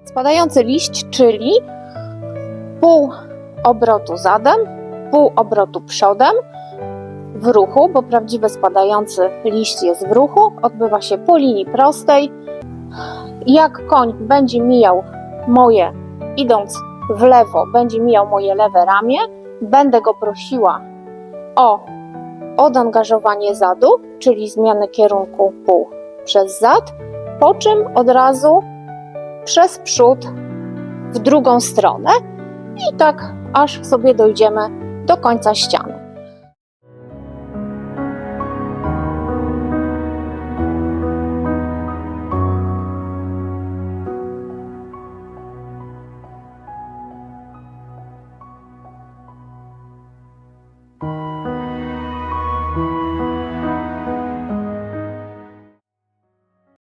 Spadający liść, czyli pół obrotu zadem, pół obrotu przodem w ruchu, bo prawdziwy spadający liść jest w ruchu, odbywa się po linii prostej. Jak koń będzie mijał idąc w lewo, będzie mijał moje lewe ramię, będę go prosiła o odangażowanie zadu, czyli zmianę kierunku pół przez zad, po czym od razu przez przód w drugą stronę i tak aż sobie dojdziemy do końca ściany.